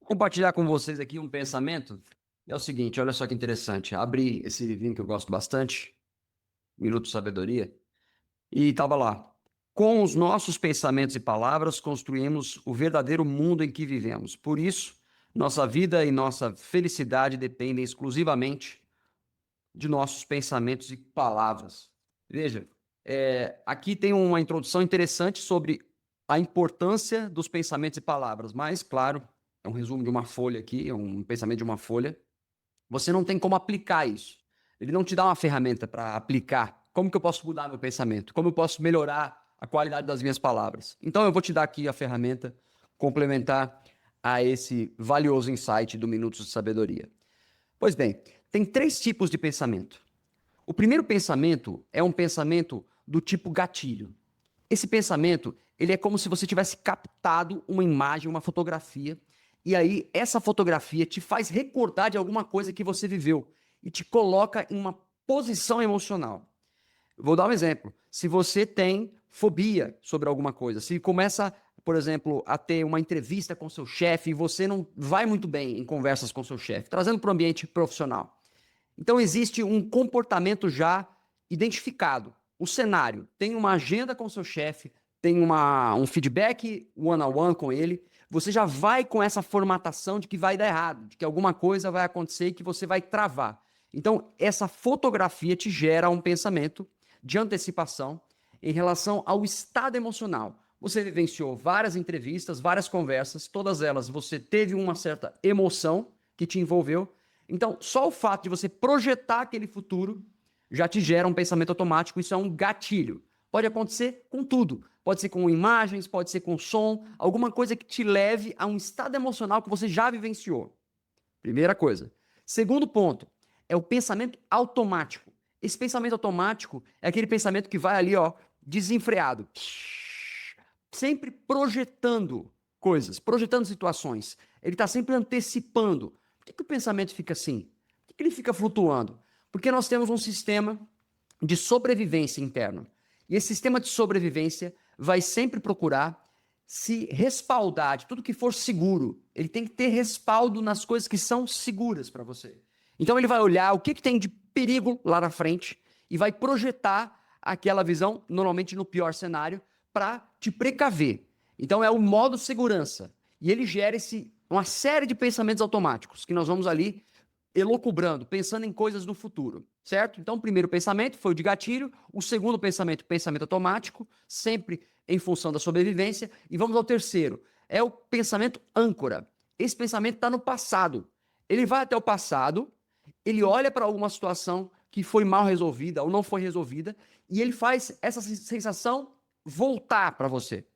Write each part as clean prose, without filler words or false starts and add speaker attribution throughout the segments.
Speaker 1: Compartilhar com vocês aqui um pensamento. É o seguinte, olha só que interessante. Abri esse livrinho que eu gosto bastante, Minuto de Sabedoria, e estava lá. Com os nossos pensamentos e palavras, construímos o verdadeiro mundo em que vivemos. Por isso, nossa vida e nossa felicidade dependem exclusivamente de nossos pensamentos e palavras. Veja, aqui tem uma introdução interessante sobre a importância dos pensamentos e palavras, mas, claro, é um resumo de uma folha aqui, é um pensamento de uma folha. Você não tem como aplicar isso. Ele não te dá uma ferramenta para aplicar. Como que eu posso mudar meu pensamento? Como eu posso melhorar a qualidade das minhas palavras? Então eu vou te dar aqui a ferramenta complementar a esse valioso insight do Minutos de Sabedoria. Pois bem, tem três tipos de pensamento. O primeiro pensamento é um pensamento do tipo gatilho. Esse pensamento, ele é como se você tivesse captado uma imagem, uma fotografia, e aí essa fotografia te faz recordar de alguma coisa que você viveu e te coloca em uma posição emocional. Vou dar um exemplo. Se você tem fobia sobre alguma coisa, se começa, por exemplo, a ter uma entrevista com seu chefe e você não vai muito bem em conversas com seu chefe, trazendo para o ambiente profissional. Então existe um comportamento já identificado. O cenário tem uma agenda com o seu chefe, tem um feedback one-on-one com ele, você já vai com essa formatação de que vai dar errado, de que alguma coisa vai acontecer e que você vai travar. Então, essa fotografia te gera um pensamento de antecipação em relação ao estado emocional. Você vivenciou várias entrevistas, várias conversas, todas elas você teve uma certa emoção que te envolveu. Então, só o fato de você projetar aquele futuro já te gera um pensamento automático, isso é um gatilho. Pode acontecer com tudo. Pode ser com imagens, pode ser com som, alguma coisa que te leve a um estado emocional que você já vivenciou. Primeira coisa. Segundo ponto, é o pensamento automático. Esse pensamento automático é aquele pensamento que vai ali, ó, desenfreado. Sempre projetando coisas, projetando situações. Ele está sempre antecipando. Por que o pensamento fica assim? Por que ele fica flutuando? Porque nós temos um sistema de sobrevivência interno. E esse sistema de sobrevivência vai sempre procurar se respaldar de tudo que for seguro. Ele tem que ter respaldo nas coisas que são seguras para você. Então ele vai olhar o que tem de perigo lá na frente e vai projetar aquela visão, normalmente no pior cenário, para te precaver. Então é o modo segurança. E ele gera uma série de pensamentos automáticos que nós vamos ali elocubrando, pensando em coisas do futuro, certo? Então, o primeiro pensamento foi o de gatilho, o segundo pensamento, pensamento automático, sempre em função da sobrevivência, e vamos ao terceiro, é o pensamento âncora. Esse pensamento está no passado. Ele vai até o passado, ele olha para alguma situação que foi mal resolvida ou não foi resolvida, e ele faz essa sensação voltar para você.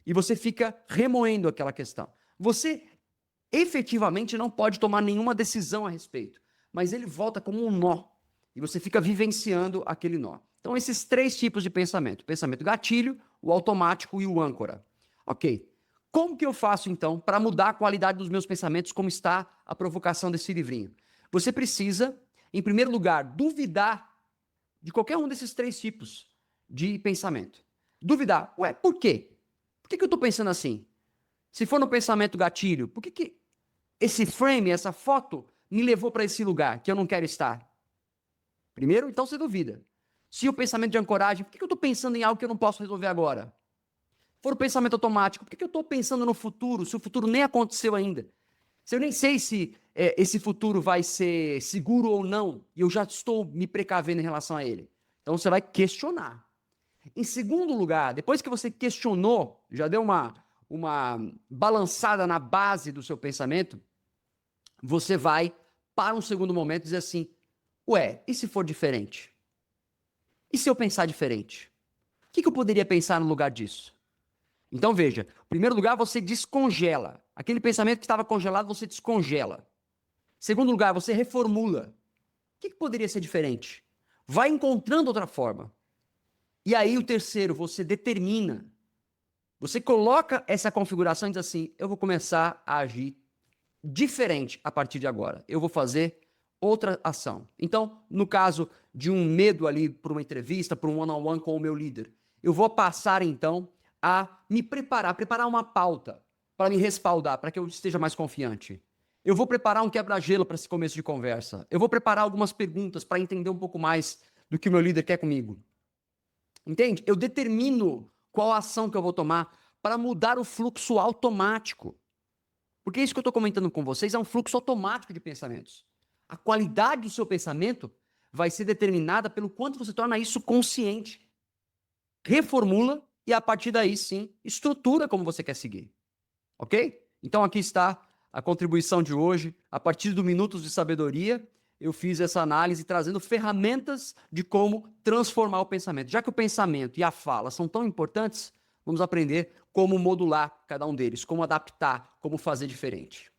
Speaker 1: E você fica remoendo aquela questão. Você efetivamente não pode tomar nenhuma decisão a respeito, mas ele volta como um nó e você fica vivenciando aquele nó. Então, esses três tipos de pensamento: pensamento gatilho, o automático e o âncora. Ok. Como que eu faço, então, para mudar a qualidade dos meus pensamentos, como está a provocação desse livrinho? Você precisa, em primeiro lugar, duvidar de qualquer um desses três tipos de pensamento. Duvidar. Ué, por quê? Por que eu estou pensando assim? Se for no pensamento gatilho, por que esse frame, essa foto, me levou para esse lugar que eu não quero estar? Primeiro, então você duvida. Se o pensamento de ancoragem, por que eu estou pensando em algo que eu não posso resolver agora? For o pensamento automático, por que eu estou pensando no futuro, se o futuro nem aconteceu ainda? Se eu nem sei se esse futuro vai ser seguro ou não, e eu já estou me precavendo em relação a ele. Então você vai questionar. Em segundo lugar, depois que você questionou, já deu uma balançada na base do seu pensamento, você vai para um segundo momento e dizer assim: ué, e se for diferente? E se eu pensar diferente? O que eu poderia pensar no lugar disso? Então veja, em primeiro lugar, você descongela. Aquele pensamento que estava congelado, você descongela. Em segundo lugar, você reformula. O que poderia ser diferente? Vai encontrando outra forma. E aí o terceiro, você determina. Você coloca essa configuração e diz assim: eu vou começar a agir diferente a partir de agora. Eu vou fazer outra ação. Então, no caso de um medo ali por uma entrevista, por um one-on-one com o meu líder, eu vou passar então a me preparar uma pauta. para me respaldar, para que eu esteja mais confiante. Eu vou preparar um quebra-gelo para esse começo de conversa. Eu vou preparar algumas perguntas para entender um pouco mais do que o meu líder quer comigo. Entende? Eu determino qual a ação que eu vou tomar para mudar o fluxo automático. Porque isso que eu estou comentando com vocês é um fluxo automático de pensamentos. A qualidade do seu pensamento vai ser determinada pelo quanto você torna isso consciente. Reformula e, a partir daí, sim, estrutura como você quer seguir. Ok? Então, aqui está a contribuição de hoje. A partir do Minutos de Sabedoria, eu fiz essa análise trazendo ferramentas de como transformar o pensamento. Já que o pensamento e a fala são tão importantes, vamos aprender como modular cada um deles, como adaptar, como fazer diferente.